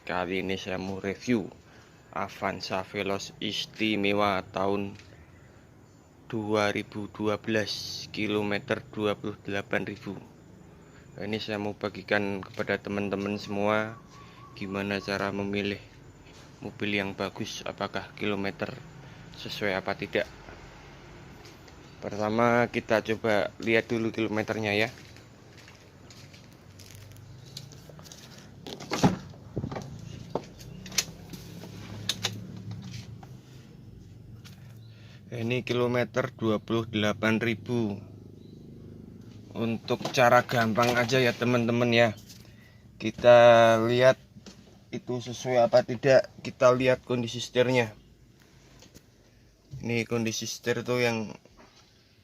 Kali ini saya mau review Avanza Veloz Istimewa tahun 2012 kilometer 28.000. Ini saya mau bagikan kepada teman-teman semua gimana cara memilih mobil yang bagus, apakah kilometer sesuai apa tidak. Pertama kita coba lihat dulu kilometernya ya. Ini kilometer 28.000. Untuk cara gampang aja ya teman-teman ya, kita lihat itu sesuai apa tidak. Kita lihat kondisi setirnya. Ini kondisi setir tuh yang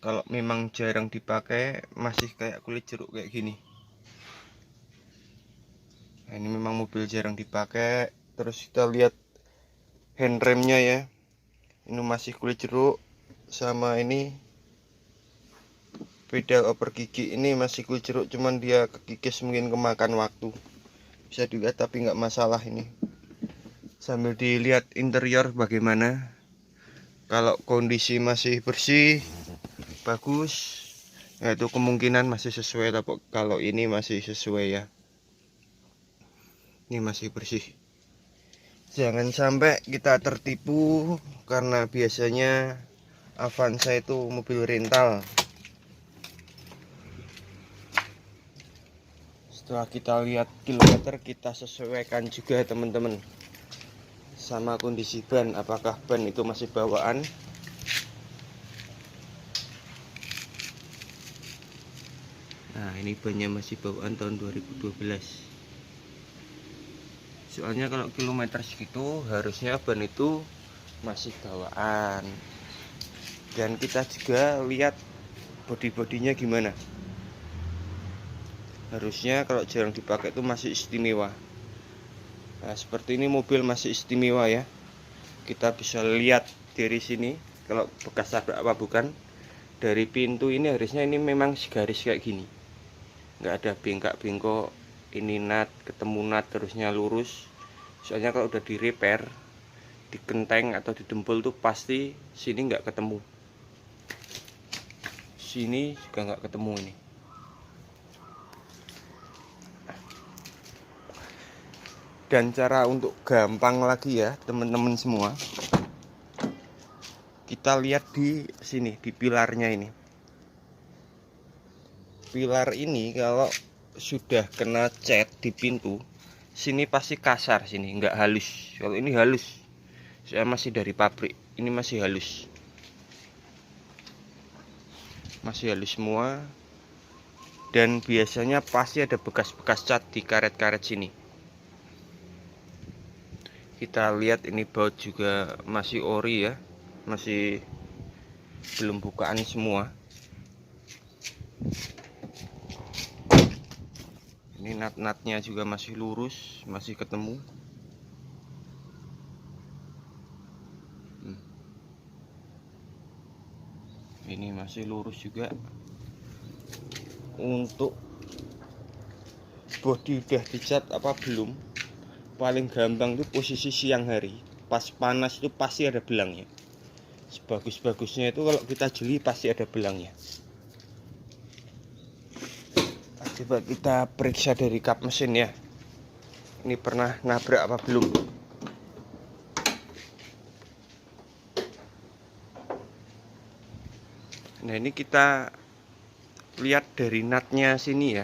kalau memang jarang dipakai masih kayak kulit jeruk kayak gini. Nah, ini memang mobil jarang dipakai. Terus kita lihat handremnya ya, ini masih kulit jeruk. Sama ini pedal oper gigi ini masih kulit jeruk, cuman dia kekikis mungkin kemakan waktu, bisa dilihat tapi nggak masalah. Ini sambil dilihat interior bagaimana. Kalau kondisi masih bersih bagus, ya itu kemungkinan masih sesuai. Tapi kalau ini masih sesuai ya, ini masih bersih. Jangan sampai kita tertipu, karena biasanya Avanza itu mobil rental. Setelah kita lihat kilometer, kita sesuaikan juga teman-teman sama kondisi ban, apakah ban itu masih bawaan. Nah, ini bannya masih bawaan tahun 2012. Soalnya kalau kilometer segitu harusnya ban itu masih bawaan. Dan kita juga lihat bodi-bodinya gimana. Harusnya kalau jarang dipakai itu masih istimewa. Nah, seperti ini mobil masih istimewa ya. Kita bisa lihat dari sini kalau bekas tabrak apa bukan. Dari pintu ini harusnya ini memang segaris kayak gini, nggak ada bengkak-bengkok. Ini nut ketemu nut terusnya lurus. Soalnya kalau udah di repair, dikenteng atau didempul tuh pasti sini nggak ketemu, sini juga nggak ketemu ini. Dan cara untuk gampang lagi ya teman-teman semua, kita lihat di sini di pilarnya ini. Pilar ini kalau sudah kena cat di pintu, sini pasti kasar, sini nggak halus. Kalau ini halus, saya masih dari pabrik, ini masih halus. Masih halus semua. Dan biasanya pasti ada bekas-bekas cat di karet-karet sini. Kita lihat ini baut juga masih ori ya, masih belum bukaan semua. Ini nut-nutnya juga masih lurus, masih ketemu. Ini masih lurus juga. Untuk bodi udah dicat apa belum? Paling gampang itu posisi siang hari, pas panas itu pasti ada belangnya. Sebagus-bagusnya itu kalau kita jeli pasti ada belangnya. Coba kita periksa dari kap mesin ya. Ini pernah nabrak apa belum? Nah, ini kita lihat dari nutnya sini ya.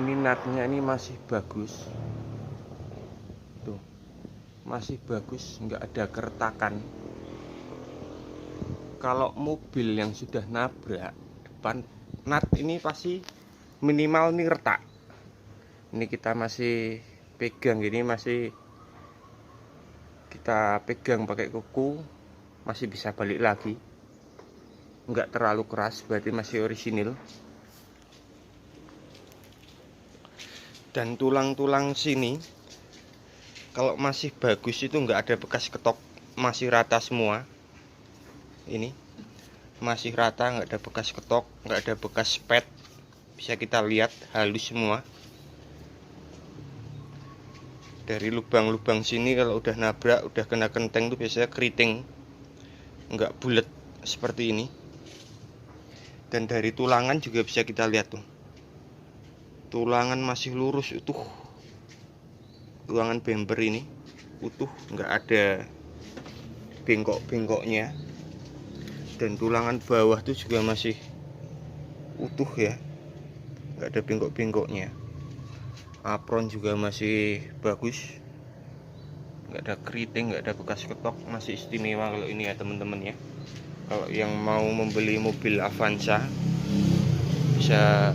Ini nutnya ini masih bagus. Tuh, masih bagus, nggak ada keretakan. Kalau mobil yang sudah nabrak depan, nut ini pasti minimal nih retak. Ini kita masih pegang gini, masih kita pegang pakai kuku, masih bisa balik lagi. Nggak terlalu keras, berarti masih orisinil. Dan tulang-tulang sini kalau masih bagus itu nggak ada bekas ketok, masih rata semua. Ini masih rata, nggak ada bekas ketok, nggak ada bekas pet, bisa kita lihat halus semua. Dari lubang-lubang sini kalau udah nabrak, udah kena genteng tuh biasanya keriting, nggak bulat seperti ini. Dan dari tulangan juga bisa kita lihat tuh, tulangan masih lurus utuh. Tulangan bemper ini utuh, nggak ada bengkok-bengkoknya. Dan tulangan bawah tuh juga masih utuh ya, nggak ada bengkok-bengkoknya. Apron juga masih bagus, nggak ada keriting, nggak ada bekas ketok, masih istimewa kalau ini ya teman-teman ya. Kalau yang mau membeli mobil Avanza bisa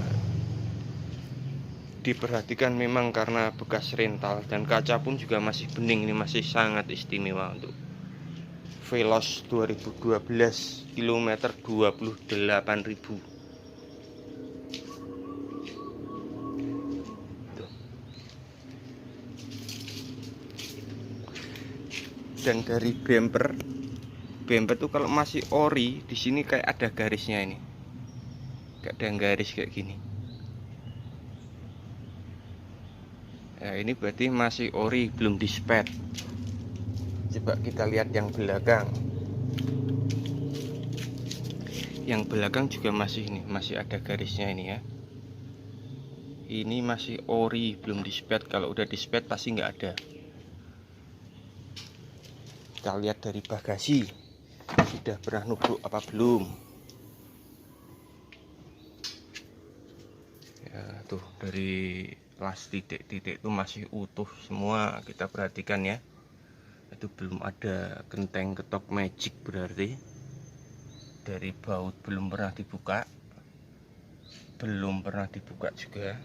diperhatikan memang karena bekas rental, dan kaca pun juga masih bening. Ini masih sangat istimewa untuk Veloz 2012 kilometer 28.000. Dan dari bumper tuh kalau masih ori, di sini kayak ada garisnya ini, kayak ada garis kayak gini. Nah, ini berarti masih ori, belum dispet. Coba kita lihat yang belakang. Yang belakang juga masih ini, masih ada garisnya ini ya. Ini masih ori, belum dispet. Kalau udah dispet pasti nggak ada. Kita lihat dari bagasi, sudah pernah nubruk apa belum. Ya tuh, dari las titik-titik itu masih utuh semua, kita perhatikan ya. Itu belum ada genteng ketok magic, berarti dari baut belum pernah dibuka, juga.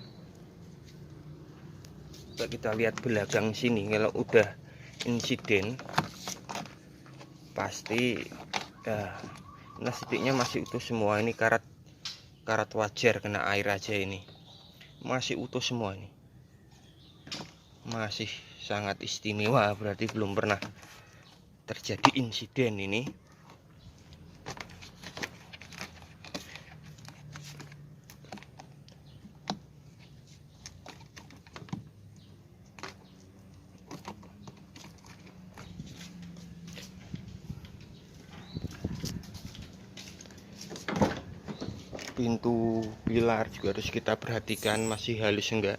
Coba kita lihat belakang sini, kalau udah insiden pasti nah titiknya masih utuh semua. Ini karat wajar kena air aja, ini masih utuh semua, ini masih sangat istimewa, berarti belum pernah terjadi insiden ini. Pintu pilar juga harus kita perhatikan masih halus enggak.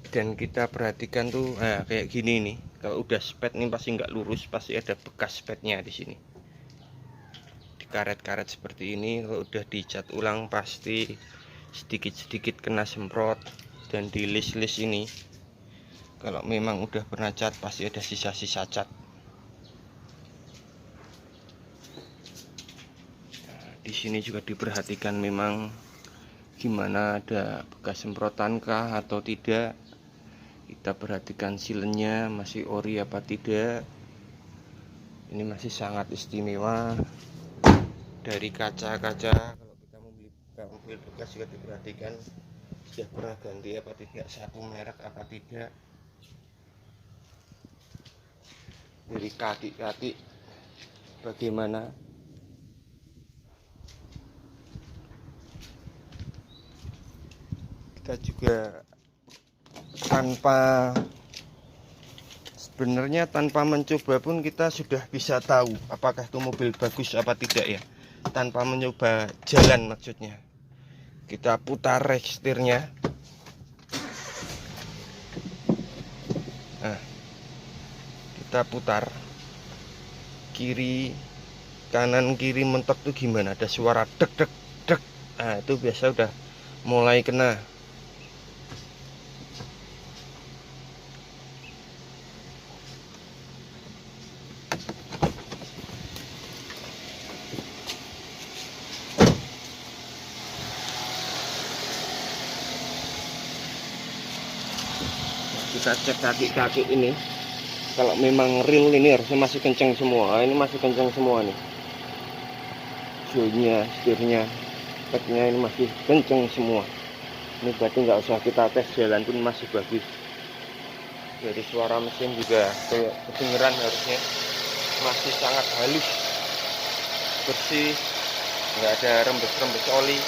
Dan kita perhatikan tuh kayak gini nih, kalau udah spet nih pasti nggak lurus, pasti ada bekas spetnya di sini. Di karet-karet seperti ini kalau udah dicat ulang pasti sedikit-sedikit kena semprot. Dan di list-list ini kalau memang udah pernah cat pasti ada sisa-sisa cat. Di sini juga diperhatikan memang gimana, ada bekas semprotan kah atau tidak. Kita perhatikan silennya masih ori apa tidak. Ini masih sangat istimewa. Dari kaca-kaca, kalau kita membeli mobil bekas juga diperhatikan sudah pernah ganti apa tidak, sapu merek apa tidak. Dari kaki-kaki bagaimana. Kita juga sebenarnya tanpa mencoba pun kita sudah bisa tahu apakah itu mobil bagus apa tidak ya, tanpa mencoba jalan maksudnya. Kita putar setirnya, kita putar kiri kanan kiri mentok tuh gimana, ada suara dek dek dek. Nah itu biasa udah mulai kena. Kita cek kaki-kaki ini, kalau memang real ini harusnya masih kenceng semua. Ini masih kenceng semua nih, joynya, setirnya, speknya ini masih kenceng semua. Ini berarti nggak usah kita tes, jalan pun masih bagus. Dari suara mesin juga kayak kedengeran, harusnya masih sangat halus, bersih, nggak ada rembes-rembes oli.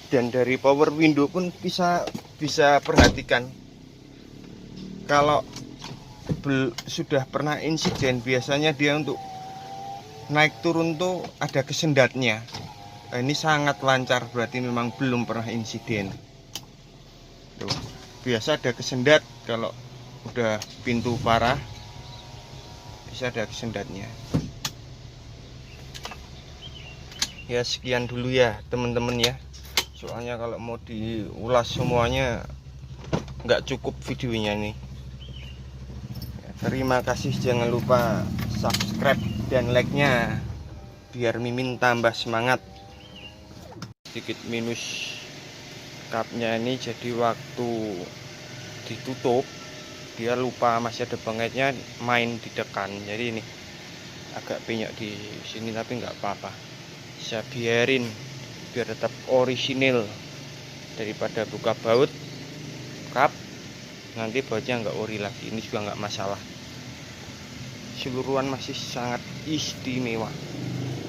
Dan dari power window pun bisa perhatikan kalau sudah pernah insiden, biasanya dia untuk naik turun tuh ada kesendatnya. Nah, ini sangat lancar, berarti memang belum pernah insiden. Tuh, biasa ada kesendat kalau udah pintu parah, bisa ada kesendatnya. Ya sekian dulu ya teman-teman ya, soalnya kalau mau diulas semuanya nggak cukup videonya nih ya. Terima kasih, jangan lupa subscribe dan like nya biar Mimin tambah semangat. Sedikit minus cupnya ini, jadi waktu ditutup dia lupa masih ada bangkainya, main ditekan, jadi ini agak penyok di sini, tapi nggak apa-apa, saya biarin biar tetap orisinil daripada buka baut cup nanti bautnya nggak ori lagi. Ini juga nggak masalah, seluruhan masih sangat istimewa.